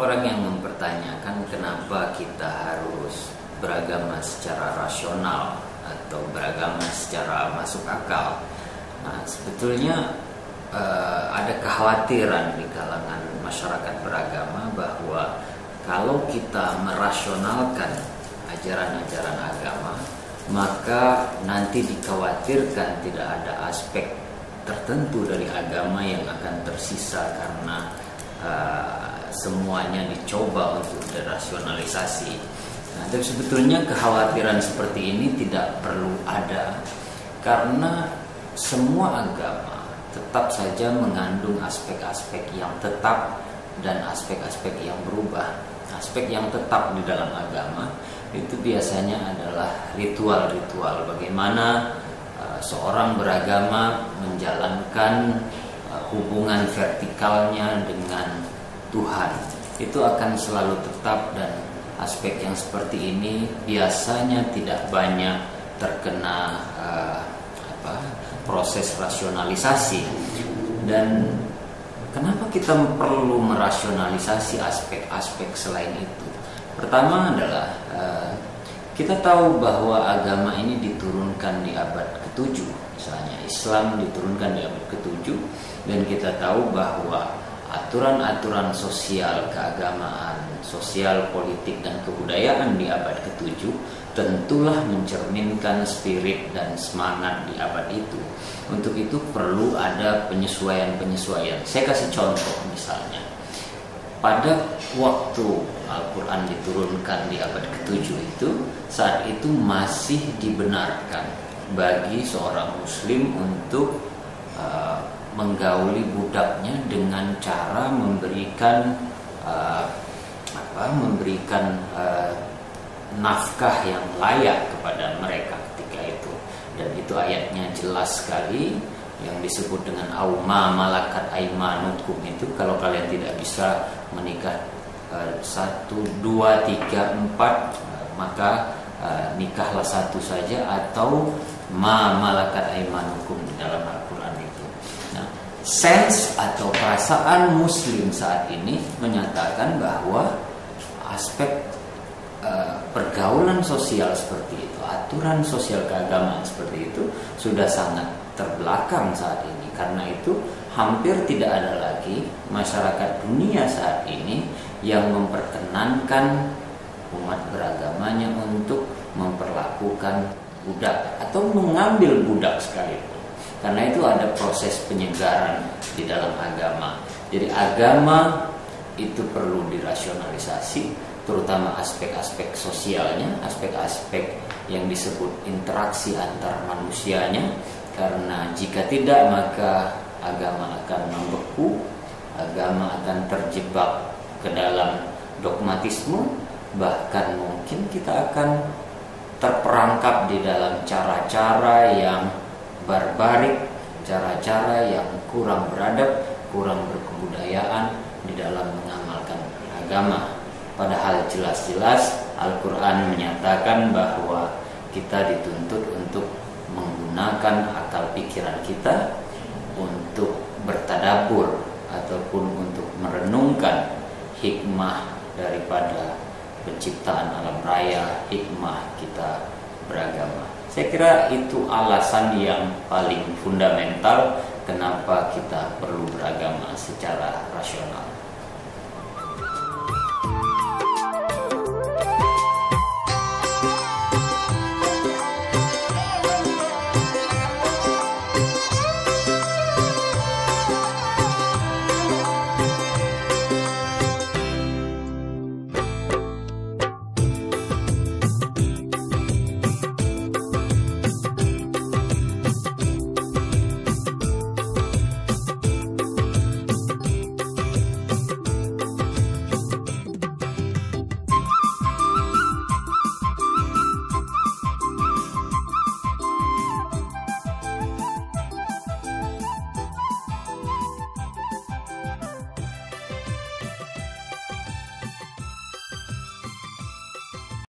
orang yang mempertanyakan kenapa kita harus beragama secara rasional atau beragama secara masuk akal. Nah, sebetulnya ada kekhawatiran di kalangan masyarakat beragama bahwa kalau kita merasionalkan ajaran-ajaran agama, maka nanti dikhawatirkan tidak ada aspek tertentu dari agama yang akan tersisa karena semuanya dicoba untuk dirasionalisasi. Nah, tapi sebetulnya kekhawatiran seperti ini tidak perlu ada, karena semua agama tetap saja mengandung aspek-aspek yang tetap dan aspek-aspek yang berubah. Aspek yang tetap di dalam agama itu biasanya adalah ritual-ritual, bagaimana seorang beragama menjalankan hubungan vertikalnya dengan Tuhan. Itu akan selalu tetap, dan aspek yang seperti ini biasanya tidak banyak terkena proses rasionalisasi. Dan kenapa kita perlu merasionalisasi aspek-aspek selain itu? Pertama adalah kita tahu bahwa agama ini diturunkan di abad ke-7. Misalnya Islam diturunkan di abad ke-7, dan kita tahu bahwa aturan-aturan sosial keagamaan, sosial, politik, dan kebudayaan di abad ke-7 tentulah mencerminkan spirit dan semangat di abad itu. Untuk itu perlu ada penyesuaian-penyesuaian. Saya kasih contoh, misalnya pada waktu Al-Quran diturunkan di abad ke-7 itu, saat itu masih dibenarkan bagi seorang muslim untuk menggauli budaknya dengan cara memberikan nafkah yang layak kepada mereka ketika itu. Dan itu ayatnya jelas sekali, yang disebut dengan auma malakat aimanukum itu, kalau kalian tidak bisa menikah 1, 2, 3, 4, maka nikahlah satu saja, atau ma malakat aimanukum di dalam Al-Quran itu. Nah, sense atau perasaan muslim saat ini menyatakan bahwa aspek pergaulan sosial seperti itu, aturan sosial keagamaan seperti itu sudah sangat terbelakang saat ini. Karena itu hampir tidak ada lagi masyarakat dunia saat ini yang memperkenankan umat beragamanya untuk memperlakukan budak atau mengambil budak sekalipun. Karena itu ada proses penyegaran di dalam agama. Jadi agama itu perlu dirasionalisasi, terutama aspek-aspek sosialnya, aspek-aspek yang disebut interaksi antar manusianya. Karena jika tidak, maka agama akan membeku, agama akan terjebak ke dalam dogmatisme, bahkan mungkin kita akan terperangkap di dalam cara-cara yang barbarik, cara-cara yang kurang beradab, kurang berkebudayaan di dalam mengamalkan agama. Padahal jelas-jelas Al-Quran menyatakan bahwa kita dituntut untuk menggunakan akal pikiran kita untuk bertadabbur ataupun untuk merenungkan hikmah daripada penciptaan alam raya, hikmah kita beragama. Saya kira itu alasan yang paling fundamental kenapa kita perlu beragama secara rasional.